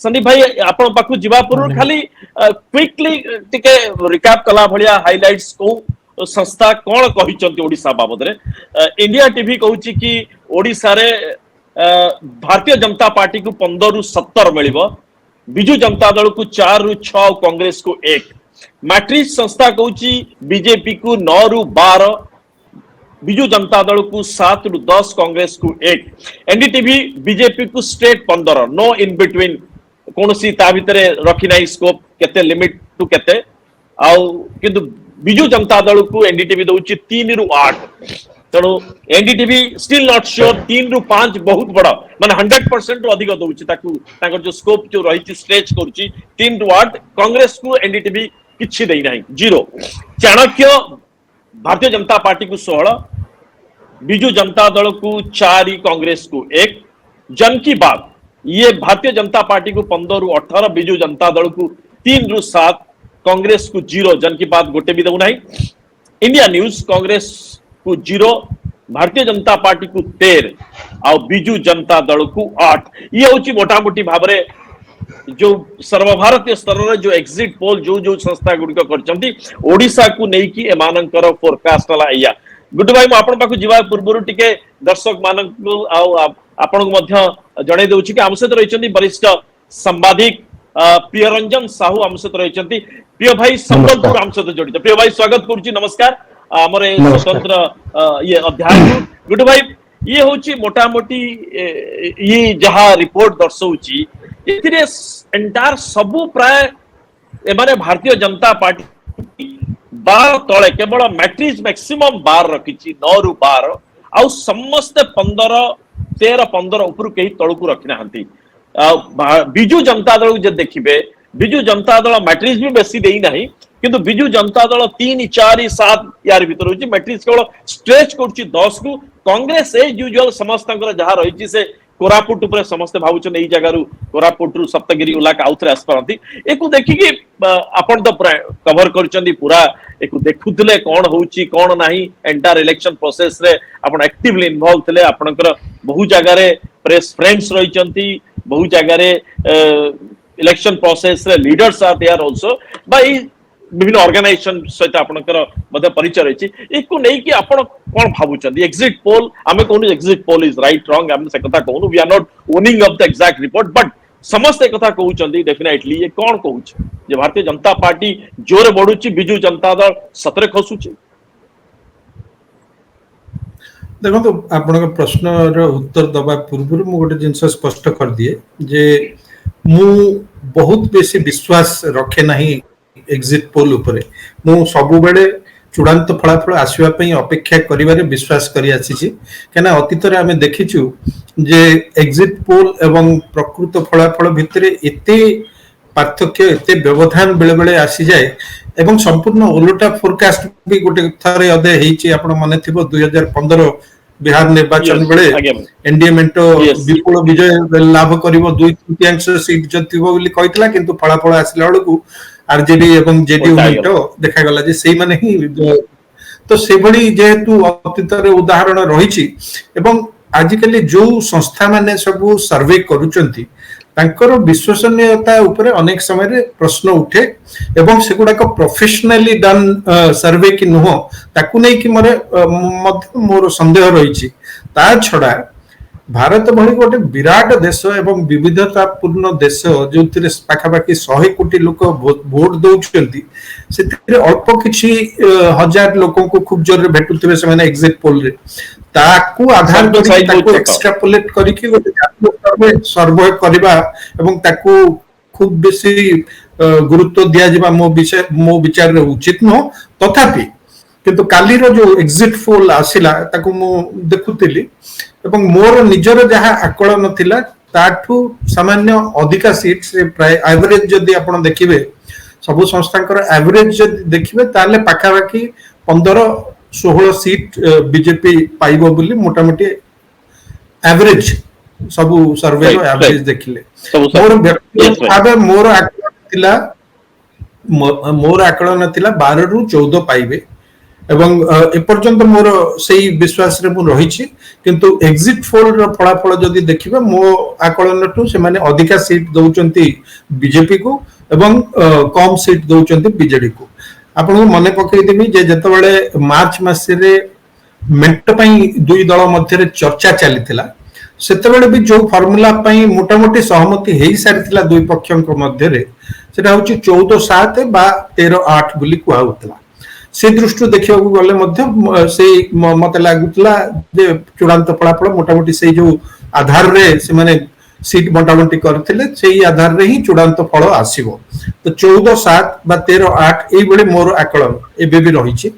संदीप भाई आपण पाखु जीवा पूर्व खाली क्विकली टिके रिकैप कला भलिया हाइलाइट्स को संस्था कोन कहिचंती ओडिसा बाबद रे इंडिया टीवी कहूची कि ओडिसा रे भारतीय जनता पार्टी को 15 रु 17 मिलिबो बिजू जनता दल को 4 रु 6 कांग्रेस को 1 मैट्रिक्स संस्था कहूची बीजेपी को 9 रु 12 बिजू जनता दल को 7 रु 10 कांग्रेस को 1 एनडीटीवी बीजेपी को स्ट्रेट 15 नो इन बिटवीन कौन सी ता भितर रखी ना स्कोप केते लिमिट टू केते आउ किंतु बिजू जनता दल को एनडीटीवी दउची 3 रु 8 तेणु एनडीटीवी स्टिल नॉट श्योर 3 रु 5 बहुत बड़ा माने 100% रु अधिक दउची ताकू ताकर जो स्कोप जो रहिची स्ट्रेच करूची 3 रु 8 कांग्रेस को एनडीटीवी किछि देई नाही जीरो चाणक्य भारतीय जनता पार्टी को 16 बिजू जनता दल को 4 कांग्रेस को 1 जन की बात ये भारतीय जनता पार्टी को 15 रु 18 बिजू जनता दल को 3 रु 7 कांग्रेस को 0 जन की बात गोटे भी दउ नाही इंडिया न्यूज कांग्रेस को 0 भारतीय जनता पार्टी को 13 और बिजू जनता दल को 8 ये होची मोटा मोटी भाबरे जो सर्वभारतीय स्तर रे जो एग्जिट पोल जो जो संस्था गुडिक करचंती ओडिसा को नै कि एमानकर फोरकास्ट ला या गुड भाई म आपन पाखु जीवा पूर्वरु टिके दर्शक मानक आ आपण मध्य जणे दउछि कि हमसे रहिचंती वरिष्ठ संवादिक प्रियरंजन साहू हमसे रहिचंती प्रिय भाई संबलपुर हमसे जडित प्रिय भाई स्वागत करूछि नमस्कार हमरे स्वतंत्र ये अध्याय गुड भाई ये होछि मोटा मोटी ये जहा रिपोर्ट दर्शौछि एथिरे एंटायर सबु प्राय एमाने भारतीय जनता पार्टी 12 तळे केवल मैट्रिक्स मैक्सिमम 12 रखिछि 9 रु 12 आउ समस्त 15 13 15 ऊपर कहीं तळकु रखि नाहंती बिजू जनता दल जे देखिबे बिजू जनता दल मैट्रिक्स भी बेसी देई नाही किंतु बिजू जनता दल 3 4 7 यार भीतर होची मैट्रिक्स केवल स्ट्रेच करछि 10 को कांग्रेस ए यूजुअल समस्तंकर जहा रहिछि से कोरापुट ऊपर समस्त भावुछन एई जगह रु कोरापुट रु सप्तगिरी उलाक आउथरे आसपरंती एकु देखि कि आपण तो कवर करचंदी पूरा एकु देखुतले कोन होउची कोन नाही एंटायर इलेक्शन प्रोसेस रे आपण एक्टिवली इन्वॉल्व थिले आपनकर बहु जगह रे प्रेस फ्रेंड्स रहिचंती बहु जगह रे इलेक्शन प्रोसेस रे leaders are there also by विभिन्न ऑर्गेनाइजेशन सहित आपनकर मध्य परिचय रहिची एकु नै कि आपण कोन भाबुचंदी एग्जिट पोल आमे कोन exit poll is right wrong हम से कथा कहू we are not owning of the exact report but समस्त एक कथा कहउचंदी डेफिनेटली ये कोन कहउछ जे भारतीय जनता पार्टी जोर बढुची बिजू जनता दल सतरे खसुची देखो तो आपन प्रश्न रो उत्तर दबा पूर्व मु गोटे जिंस स्पष्ट कर दिए जे मु बहुत बेसी विश्वास रखे नहीं एग्जिट पोल उपरे मु सबु बेले चूड़ांत फलाफल आसीबा पई अपेक्षा करिवारे विश्वास करि आछी केना अतीत रे हमें देखिछु जे एग्जिट पोल एवं प्रकृत फलाफल भितरे एते पार्थक्य एते व्यवधान बेले बेले आसी जाए एवं संपूर्ण उल्टा फोरकास्ट भी गोटे थरे अदे हेची आपण माने थिबो 2015 बिहार निर्वाचन बेले एनडीए मेंटो विपुल विजय लाभ करिवो 2/3 सीट जतिबो बोली कहितला किंतु फलाफल आसिला बेलकु आरजेडी एवं जेडीयू मेंटो देखा गला जे सेही माने ही तो से भली जेतु अतीत रे उदाहरण रहिछि एवं आजिकली जो संस्था माने सब सर्वे करूचंती तांकर विश्वसनीयता ऊपर अनेक समय रे प्रश्न उठे एवं सेगुडा को प्रोफेशनली डन सर्वे कि नुह ताकू नै कि मोर संदेह रहिछि ता छडा भारत भली गोटे विराट देश एवं विविधतापूर्ण देश जो पाखापाखि 100 कोटी लोक भोट दौरान से अल्प किसी हजार लोक को खूब जोर भेटुथिबे से एग्जिट पोल रे ताकू आधार ताकू एक्सट्रापोलेट करके गोटे सर्वे सर्वे करबा एवं ताकू खूब बेसी गुरुत्व दिया जिबा मो विचार रे उचित न तथापि किंतु काली रो जो एग्जिट पोल आसिला ताकू मु देखुतिली एवं मोर निजर जहा आकलन थिला ताठू सामान्य अधिका सीट से प्राय एवरेज जदी आपण देखिबे सब संस्थांकर एवरेज जदी देखिबे ताले पाखापाखि 15-16 सीट बीजेपी पाइबो बोली मोटा मोटी एवरेज सब सर्वे रो एवरेज देखिले मोर व्यक्तिगत भाबे मोर आकलन थिला 12 रु 14 पाइबे ଏବଂ ଏପର୍ଯ୍ୟନ୍ତ ମୋର ସେଇ ବିଶ୍ୱାସରେ ମୁଁ ରହିଛି କିନ୍ତୁ ଏକ୍ଜିଟ୍ ପୋଲର ଫଳାଫଳ ଯଦି ଦେଖିବେ ମୋ ଆକଳନଠୁ ସେମାନେ ଅଧିକା ସିଟ୍ ଦଉଛନ୍ତି ବିଜେପି କୁ ଏବଂ କମ ସିଟ୍ ଦଉଛନ୍ତି ବିଜେଡି କୁ ଆପଣଙ୍କୁ ମନେ ପକେଇଦେବି ଯେ ଯେତେବେଳେ ମାର୍ଚ୍ଚ ମାସରେ ମେଣ୍ଟ ପାଇଁ ଦୁଇ ଦଳ ମଧ୍ୟରେ ଚର୍ଚ୍ଚା ଚାଲିଥିଲା ସେତେବେଳେ ବି ଯୋଉ ଫର୍ମୁଲା ପାଇଁ ମୋଟାମୋଟି ସହମତି ହେଇସାରିଥିଲା ଦୁଇ ପକ୍ଷଙ୍କ ମଧ୍ୟରେ ସେଟା ହଉଛି 14-7 ବା 13-8 ବୋଲି କୁହାହଉଥିଲା ସେ ଦୃଷ୍ଟିରୁ ଦେଖିବାକୁ ଗଲେ ମଧ୍ୟ ସେଇ ମତେ ଲାଗୁଥିଲା ଯେ ଚୂଡ଼ାନ୍ତ ଫଳାଫଳ ମୋଟାମୋଟି ସେଇ ଯୋଉ ଆଧାରରେ ସେମାନେ ସିଟ୍ ବଣ୍ଟାବଣ୍ଟି କରିଥିଲେ ସେଇ ଆଧାରରେ ହିଁ ଚୂଡ଼ାନ୍ତ ଫଳ ଆସିବ ତ 14-7 ବା 13-8 ଏଇଭଳି ମୋର ଆକଳନ ଏବେ ବି ରହିଛି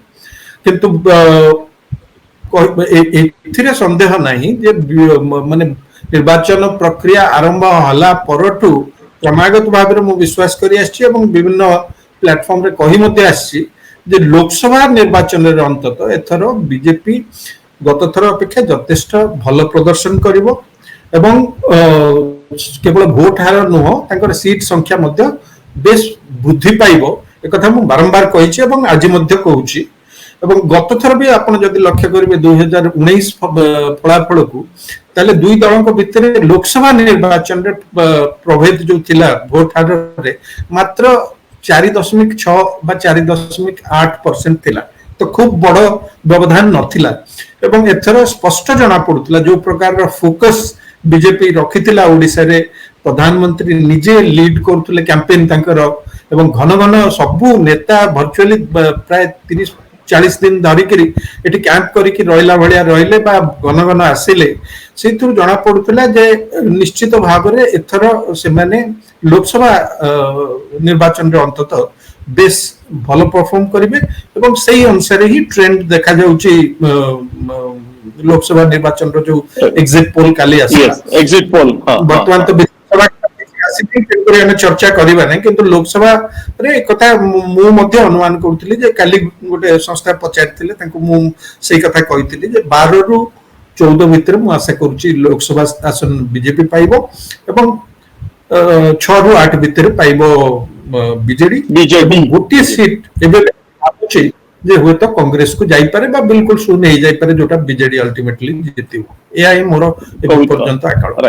କିନ୍ତୁ ଏଥିରେ ସନ୍ଦେହ ନାହିଁ ଯେ ମାନେ ନିର୍ବାଚନ ପ୍ରକ୍ରିୟା ଆରମ୍ଭ ହେଲା ପରଠୁ କ୍ରମାଗତ ଭାବରେ ମୁଁ ବିଶ୍ୱାସ କରି ଆସିଛି ଏବଂ ବିଭିନ୍ନ ପ୍ଲାଟଫର୍ମରେ କହି ମଧ୍ୟ ଆସିଛି ଯେ ଲୋକସଭା ନିର୍ବାଚନରେ ଅନ୍ତତଃ ଏଥର ବିଜେପି ଗତ ଥର ଅପେକ୍ଷା ଯଥେଷ୍ଟ ଭଲ ପ୍ରଦର୍ଶନ କରିବ ଏବଂ କେବଳ ଭୋଟ ହାର ନୁହଁ ତାଙ୍କର ସିଟ୍ ସଂଖ୍ୟା ମଧ୍ୟ ବେଶ ବୃଦ୍ଧି ପାଇବ ଏକଥା ମୁଁ ବାରମ୍ବାର କହିଛି ଏବଂ ଆଜି ମଧ୍ୟ କହୁଛି ଏବଂ ଗତ ଥର ବି ଆପଣ ଯଦି ଲକ୍ଷ୍ୟ କରିବେ 2019 ଫଳାଫଳକୁ ତାହେଲେ ଦୁଇ ଦଳଙ୍କ ଭିତରେ ଲୋକସଭା ନିର୍ବାଚନରେ ପ୍ରଭେଦ ଯୋଉ ଥିଲା ଭୋଟ ହାରରେ ମାତ୍ର 4.6 ବା 4.8% ଥିଲା ତ ଖୁବ ବଡ ବ୍ୟବଧାନ ନଥିଲା ଏବଂ ଏଥର ସ୍ପଷ୍ଟ ଜଣା ପଡୁଥିଲା ଯୋଉ ପ୍ରକାରର ଫୋକସ ବିଜେପି ରଖିଥିଲା ଓଡ଼ିଶାରେ ପ୍ରଧାନମନ୍ତ୍ରୀ ନିଜେ ଲିଡ୍ କରୁଥିଲେ କ୍ୟାମ୍ପେନ୍ ତାଙ୍କର ଏବଂ ଘନ ଘନ ସବୁ ନେତା ଭର୍ଚୁଆଲି ପ୍ରାୟ 30-40 ଦିନ ଧରିକିରି ଏଠି କ୍ୟାମ୍ପ କରିକି ରହିଲା ଭଳିଆ ରହିଲେ ବା ଘନ ଘନ ଆସିଲେ ସେଇଥିରୁ ଜଣା ପଡୁଥିଲା ଯେ ନିଶ୍ଚିତ ଭାବରେ ଏଥର ସେମାନେ ଲୋକସଭା ନିର୍ବାଚନରେ ଅନ୍ତତଃ ବେଶ ଭଲ ପରଫର୍ମ କରିବେ ଏବଂ ସେଇ ଅନୁସାରେ ହିଁ ଟ୍ରେଣ୍ଡ ଦେଖାଯାଉଛି ଲୋକସଭା ନିର୍ବାଚନର ଯୋଉ ଏକ୍ଜିଟ୍ ପୋଲ କାଲି ଆସିଲା ଏକ୍ଜିଟ୍ ପୋଲ ବର୍ତ୍ତମାନ ତ ବିଧାନସଭା ଆସିଛି ତେଣୁକରି ଆମେ ଚର୍ଚ୍ଚା କରିବା ନାହିଁ କିନ୍ତୁ ଲୋକସଭାରେ ଏକଥା ମୁଁ ମଧ୍ୟ ଅନୁମାନ କରୁଥିଲି ଯେ କାଲି ଗୋଟେ ସଂସ୍ଥା ପଚାରିଥିଲେ ତାଙ୍କୁ ମୁଁ ସେଇ କଥା କହିଥିଲି ଯେ 12-14 ଭିତରେ ମୁଁ ଆଶା କରୁଛି ଲୋକସଭା ଆସନ ବିଜେପି ପାଇବ ଏବଂ 6-8 ଭିତରେ ପାଇବ ବିଜେଡି ଏବଂ ଗୋଟିଏ ସିଟ୍ ଏବେ ଭାବୁଛି ଯେ ହୁଏତ କଂଗ୍ରେସକୁ ଯାଇପାରେ ବା ବିଲକୁଲ ଶୂନ୍ୟ ହେଇଯାଇପାରେ ଯୋଉଟା ବିଜେଡି ଅଲ୍ଟିମେଟଲି ଜିତିବ ଏହା ହିଁ ମୋର ଏବେ ପର୍ଯ୍ୟନ୍ତ ଆକଳନ।